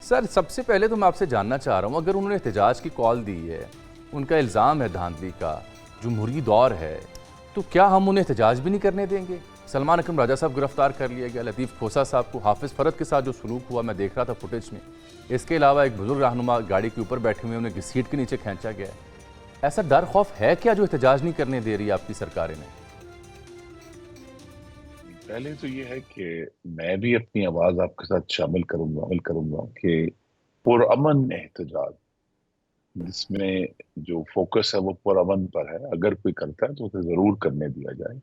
سر سب سے پہلے تو میں آپ سے جاننا چاہ رہا ہوں، اگر انہوں نے احتجاج کی کال دی ہے، ان کا الزام ہے دھاندلی کا، جمہوری دور ہے، تو کیا ہم انہیں احتجاج بھی نہیں کرنے دیں گے؟ سلمان اکرم راجہ صاحب گرفتار کر لیا گیا، لطیف کھوسہ صاحب کو، حافظ فرد کے ساتھ جو سلوک ہوا میں دیکھ رہا تھا فوٹیج میں، اس کے علاوہ ایک بزرگ رہنما گاڑی کے اوپر بیٹھے ہوئے انہیں سیٹ کے نیچے کھینچا گیا ہے۔ ایسا ڈر خوف ہے کیا جو احتجاج نہیں کرنے دے رہی آپ کی سرکاریں نے؟ پہلے تو یہ ہے کہ میں بھی اپنی آواز آپ کے ساتھ شامل کروں گا کہ پرامن احتجاج جس میں جو فوکس ہے وہ پرامن پر ہے، اگر کوئی کرتا ہے تو اسے ضرور کرنے دیا جائے۔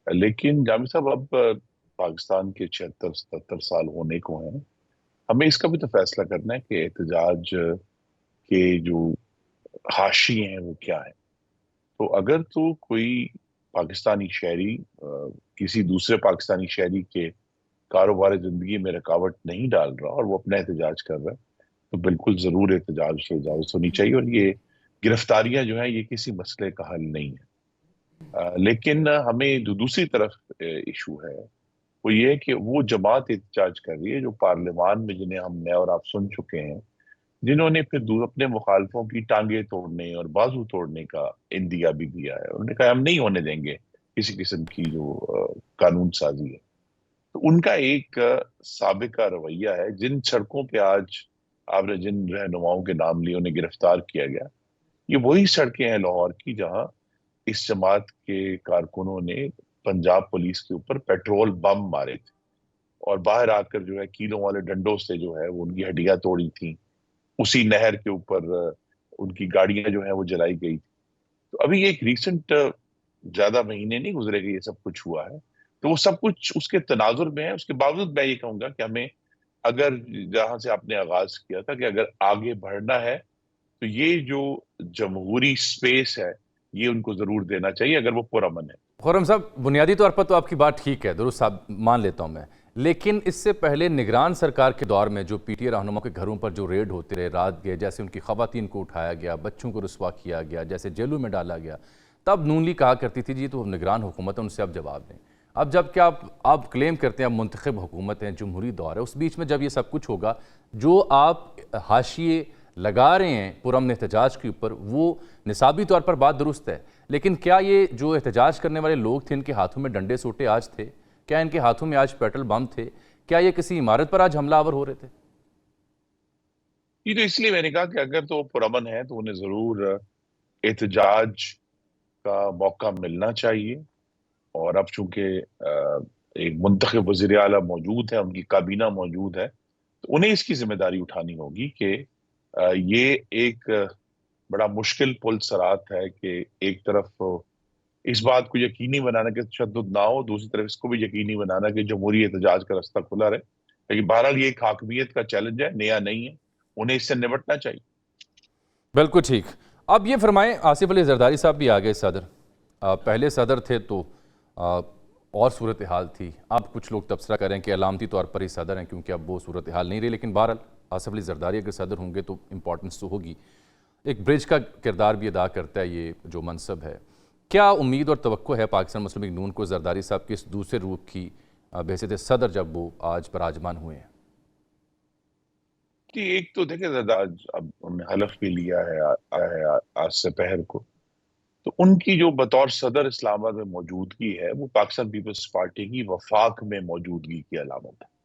لیکن جامع صاحب اب پاکستان کے 76-77 سال ہونے کو ہیں، ہمیں اس کا بھی تو فیصلہ کرنا ہے کہ احتجاج کے جو حاشیے ہیں وہ کیا ہیں۔ تو اگر تو کوئی پاکستانی شہری کسی دوسرے پاکستانی شہری کے کاروبار زندگی میں رکاوٹ نہیں ڈال رہا اور وہ اپنا احتجاج کر رہا ہے تو بالکل ضرور احتجاج سے اجازت ہونی چاہیے، اور یہ گرفتاریاں جو ہیں یہ کسی مسئلے کا حل نہیں ہے۔ لیکن ہمیں جو دوسری طرف ایشو ہے وہ یہ ہے کہ وہ جماعت احتجاج کر رہی ہے جو پارلیمان میں، جنہیں میں اور آپ سن چکے ہیں، جنہوں نے پھر اپنے مخالفوں کی ٹانگیں توڑنے اور بازو توڑنے کا اندیا بھی دیا ہے۔ انہوں نے کہا ہم نہیں ہونے دیں گے کسی قسم کی جو قانون سازی ہے۔ تو ان کا ایک سابقہ رویہ ہے۔ جن سڑکوں پہ آج آپ نے جن رہنماؤں کے نام لیے انہیں گرفتار کیا گیا، یہ وہی سڑکیں ہیں لاہور کی جہاں اس جماعت کے کارکنوں نے پنجاب پولیس کے اوپر پیٹرول بم مارے تھے اور باہر آ کر جو ہے کیلوں والے ڈنڈوں سے جو ہے وہ ان کی ہڈیاں توڑی تھیں۔ اسی نہر کے اوپر ان کی گاڑیاں جو ہیں وہ جلائی گئی تھی۔ تو ابھی ایک ریسنٹ زیادہ مہینے نہیں گزرے گا یہ سب کچھ ہوا ہے، تو وہ سب کچھ اس کے تناظر میں ہے۔ اس کے باوجود میں یہ کہوں گا کہ ہمیں، اگر جہاں سے آپ نے آغاز کیا تھا کہ اگر آگے بڑھنا ہے تو یہ جو جمہوری سپیس ہے یہ ان کو ضرور دینا چاہیے اگر وہ پرامن ہے۔ خرم صاحب، بنیادی طور پر تو آپ کی بات ٹھیک ہے، درست صاحب مان لیتا ہوں میں، لیکن اس سے پہلے نگران سرکار کے دور میں جو پی ٹی آئی رہنما کے گھروں پر جو ریڈ ہوتے رہے، رات گئے، جیسے ان کی خواتین کو اٹھایا گیا، بچوں کو رسوا کیا گیا، جیسے جیلوں میں ڈالا گیا، تب نون لیگ کہا کرتی تھی جی تو نگران حکومت ہے، ان سے اب جواب دیں۔ اب جب کہ آپ کلیم کرتے ہیں اب منتخب حکومت ہیں، جمہوری دور ہے، اس بیچ میں جب یہ سب کچھ ہوگا، جو آپ حاشیے لگا رہے ہیں پرامن احتجاج کے اوپر، وہ نصابی طور پر بات درست ہے، لیکن کیا یہ جو احتجاج کرنے والے لوگ تھے، ان کے ہاتھوں میں ڈنڈے سوٹے آج تھے؟ کیا ان کے ہاتھوں میں آج پیٹرول بم تھے؟ کیا یہ کسی عمارت پر آج حملہ آور ہو رہے تھے؟ یہ تو اس لیے میں نے کہا کہ اگر تو پرامن ہے تو انہیں ضرور احتجاج کا موقع ملنا چاہیے، اور اب چونکہ ایک منتخب وزیر اعلیٰ موجود ہے، ان کی کابینہ موجود ہے، تو انہیں اس کی ذمہ داری اٹھانی ہوگی کہ یہ ایک بڑا مشکل پل صراط ہے کہ ایک طرف اس بات کو یقینی بنانا کہ تشدد نہ ہو، دوسری طرف اس کو بھی یقینی بنانا کہ جمہوری احتجاج کا رستہ کھلا رہے۔ لیکن بہرحال یہ ایک حاکمیت کا چیلنج ہے، نیا نہیں ہے، انہیں اس سے نمٹنا چاہیے۔ بالکل ٹھیک۔ اب یہ فرمائیں، آصف علی زرداری صاحب بھی آگئے صدر، پہلے صدر تھے تو اور صورتحال تھی، اب کچھ لوگ تبصرہ کریں کہ علامتی طور پر ہی صدر ہیں کیونکہ اب وہ صورتحال نہیں رہی، لیکن بہرحال آصف علی زرداری اگر صدر ہوں گے تو امپورٹنس تو ہوگی، ایک برج کا کردار بھی ادا کرتا ہے یہ جو منصب ہے۔ کیا امید اور توقع ہے پاکستان مسلم لیگ نون کو زرداری صاحب کے اس دوسرے روپ کی بحیثیت صدر جب وہ آج براجمان ہوئے ہیں؟ کہ ایک تو دیکھیں اب انہوں نے حلف بھی لیا ہے آج سے پہر کو، تو ان کی جو بطور صدر اسلام آباد میں موجودگی ہے وہ پاکستان پیپلز پارٹی کی وفاق میں موجودگی کی علامت ہے،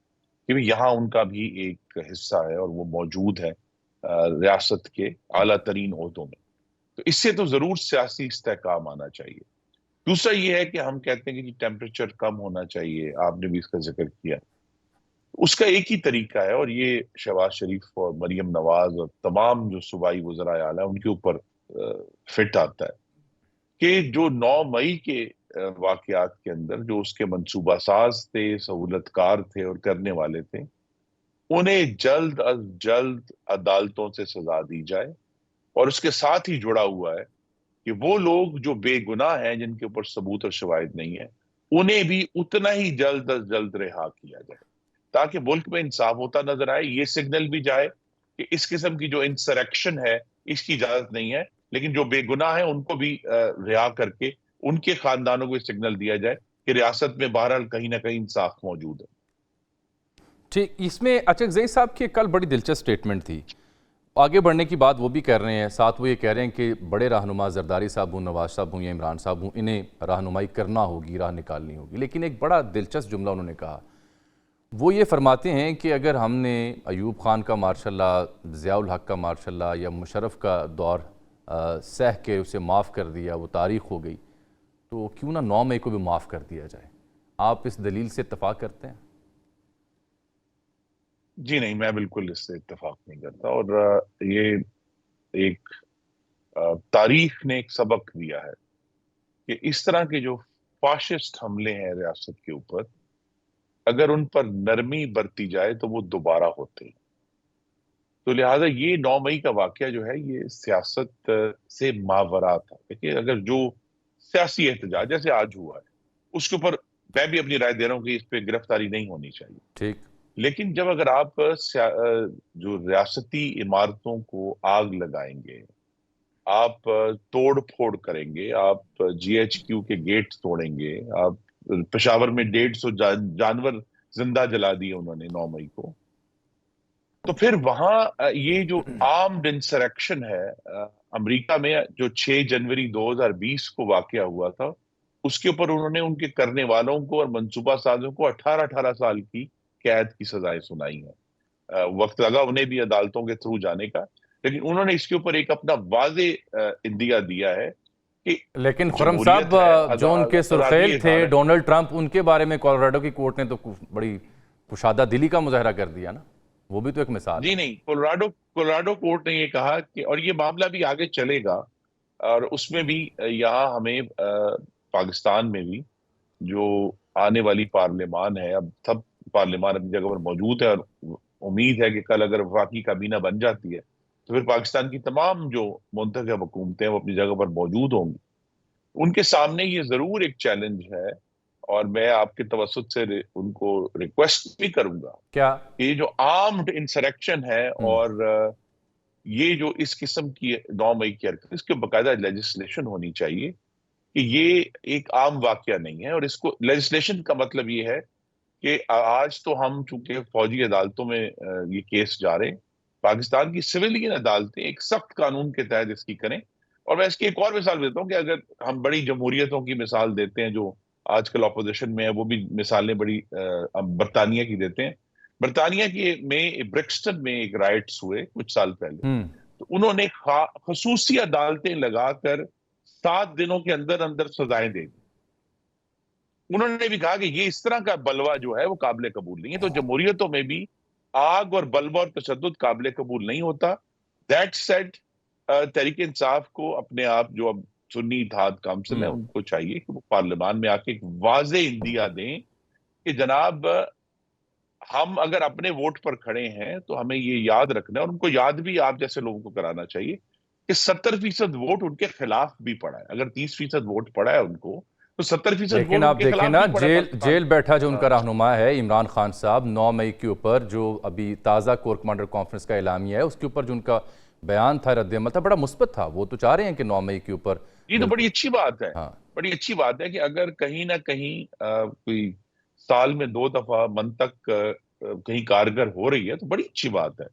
کیونکہ یہاں ان کا بھی ایک حصہ ہے اور وہ موجود ہے ریاست کے اعلیٰ ترین عہدوں میں، تو اس سے تو ضرور سیاسی استحکام آنا چاہیے۔ دوسرا یہ ہے کہ ہم کہتے ہیں کہ ٹیمپریچر کم ہونا چاہیے، آپ نے بھی اس کا ذکر کیا، اس کا ایک ہی طریقہ ہے، اور یہ شہباز شریف اور مریم نواز اور تمام جو صوبائی وزراء اعلیٰ ان کے اوپر فٹ آتا ہے کہ جو 9 مئی کے واقعات کے اندر جو اس کے منصوبہ ساز تھے، سہولت کار تھے اور کرنے والے تھے، انہیں جلد از جلد عدالتوں سے سزا دی جائے، اور اس کے ساتھ ہی جڑا ہوا ہے کہ وہ لوگ جو بے گناہ ہیں، جن کے اوپر ثبوت اور شواہد نہیں ہے، انہیں بھی اتنا ہی جلد از جلد رہا کیا جائے، تاکہ ملک میں انصاف ہوتا نظر آئے، یہ سگنل بھی جائے کہ اس قسم کی جو انسریکشن ہے اس کی اجازت نہیں ہے، لیکن جو بے گناہ ہیں ان کو بھی رہا کر کے ان کے خاندانوں کو سگنل دیا جائے کہ ریاست میں بہرحال کہیں نہ کہیں انصاف موجود ہے۔ ٹھیک، اس میں اچک زئی صاحب کی کل بڑی دلچسپ سٹیٹمنٹ تھی، آگے بڑھنے کی بات وہ بھی کر رہے ہیں، ساتھ وہ یہ کہہ رہے ہیں کہ بڑے رہنما زرداری صاحب ہوں، نواز صاحب ہوں یا عمران صاحب ہوں، انہیں رہنمائی کرنا ہوگی، راہ نکالنی ہوگی، لیکن ایک بڑا دلچسپ جملہ انہوں نے کہا، وہ یہ فرماتے ہیں کہ اگر ہم نے ایوب خان کا ماشاء اللہ، ضیاء الحق کا ماشاء اللہ یا مشرف کا دور سہ کے اسے معاف کر دیا، وہ تاریخ ہو گئی، تو کیوں نہ 9 مئی کو بھی معاف کر دیا جائے؟ آپ اس دلیل سے اتفاق کرتے ہیں؟ جی نہیں، میں بالکل اس سے اتفاق نہیں کرتا، اور یہ ایک تاریخ نے ایک سبق دیا ہے کہ اس طرح کے جو فاشسٹ حملے ہیں ریاست کے اوپر، اگر ان پر نرمی برتی جائے تو وہ دوبارہ ہوتے ہیں۔ تو لہٰذا یہ 9 مئی کا واقعہ جو ہے یہ سیاست سے ماورا تھا۔ دیکھیے، اگر جو سیاسی احتجاج جیسے آج ہوا ہے اس کے اوپر میں بھی اپنی رائے دے رہا ہوں کہ اس پہ گرفتاری نہیں ہونی چاہیے، ٹھیک، لیکن جب اگر آپ جو ریاستی عمارتوں کو آگ لگائیں گے، آپ توڑ پھوڑ کریں گے، آپ جی ایچ کیو کے گیٹ توڑیں گے، آپ پشاور میں 150 جانور زندہ جلا دیے انہوں نے 9 مئی کو، تو پھر وہاں یہ جو آرمڈ انسریکشن ہے امریکہ میں جو 6 جنوری 2020 کو واقعہ ہوا تھا، اس کے اوپر انہوں نے ان کے کرنے والوں کو اور منصوبہ سازوں کو 18 سال کی قید کی سزائیں سنائی ہیں۔ وقت لگا انہیں بھی عدالتوں کے تھرو جانے کا، لیکن انہوں نے اس کے اوپر ایک اپنا واضح عندیہ دیا ہے کہ لیکن خرم جمہوریت صاحب ہے، جو ان کے سرخیل آزادی تھے اظہار ہے۔ ڈونلڈ ٹرمپ، ان کے بارے میں کولوراڈو کی کورٹ نے تو بڑی کشادہ دلی کا مظاہرہ کر دیا نا، وہ بھی تو ایک مثال جی ہے۔ نہیں، کولوراڈو کورٹ نے یہ کہا کہ، اور یہ معاملہ بھی آگے چلے گا، اور اس میں بھی یہاں ہمیں پاکستان میں بھی جو آنے والی پارلیمان ہے، اب سب پارلیمان اپنی جگہ پر موجود ہے، اور امید ہے کہ کل اگر وفاقی کابینہ بن جاتی ہے تو پھر پاکستان کی تمام جو منتخب حکومتیں وہ اپنی جگہ پر موجود ہوں گی۔ ان کے سامنے یہ ضرور ایک چیلنج ہے، اور میں آپ کے توسط سے ان کو ریکویسٹ بھی کروں گا کیا؟ کہ یہ جو آرمڈ انسریکشن ہے اور یہ جو اس قسم کی 9 مئی کی حرکت، اس کے باقاعدہ لیجسلیشن ہونی چاہیے کہ یہ ایک عام واقعہ نہیں ہے، اور اس کو لیجسلیشن کا مطلب یہ ہے کہ آج تو ہم چونکہ فوجی عدالتوں میں یہ کیس جا رہے ہیں، پاکستان کی سویلین عدالتیں ایک سخت قانون کے تحت اس کی کریں۔ اور میں اس کی ایک اور مثال دیتا ہوں کہ اگر ہم بڑی جمہوریتوں کی مثال دیتے ہیں جو آج کل اپوزیشن میں ہے، وہ بھی مثالیں بڑی برطانیہ کی دیتے ہیں۔ برطانیہ کی میں برکسٹن میں ایک رائٹس ہوئے کچھ سال پہلے، تو انہوں نے خصوصی عدالتیں لگا کر 7 دنوں کے اندر اندر سزائیں دے دی۔ انہوں نے بھی کہا کہ یہ اس طرح کا بلوہ جو ہے وہ قابل قبول نہیں ہے۔ تو جمہوریتوں میں بھی آگ اور بلوہ اور تشدد قابل قبول نہیں ہوتا۔ دیٹ سیڈ، تحریک انصاف کو اپنے آپ جو اب سنی اتحاد کونسل ہے ان کو چاہیے کہ وہ پارلیمان میں آ کے ایک واضح عندیہ دیں کہ جناب ہم اگر اپنے ووٹ پر کھڑے ہیں تو ہمیں یہ یاد رکھنا ہے، اور ان کو یاد بھی آپ جیسے لوگوں کو کرانا چاہیے کہ 70% ووٹ ان کے خلاف بھی پڑا ہے۔ اگر 30% ووٹ پڑا ہے ان کو، تو 70% لیکن ووٹ ان آپ کے دیکھیں خلاف نا، بھی پڑا ہے پاکستان جیل بیٹھا جو ان کا میں۔ رہنما ہے عمران خان صاحب، 9 مئی کے اوپر جو ابھی تازہ کور کمانڈر کانفرنس کا اعلامیہ ہے، اس کے اوپر جو ان کا بیان تھا، رد عمل تھا، بڑا مثبت تھا۔ وہ تو چاہ رہے ہیں کہ 9 مئی کے اوپر یہ تو بڑی اچھی بات ہے، ہاں، بڑی اچھی بات ہے کہ اگر کہیں نہ کہیں کوئی سال میں 2 دفعہ منطق کہیں کارگر ہو رہی ہے تو بڑی اچھی بات ہے۔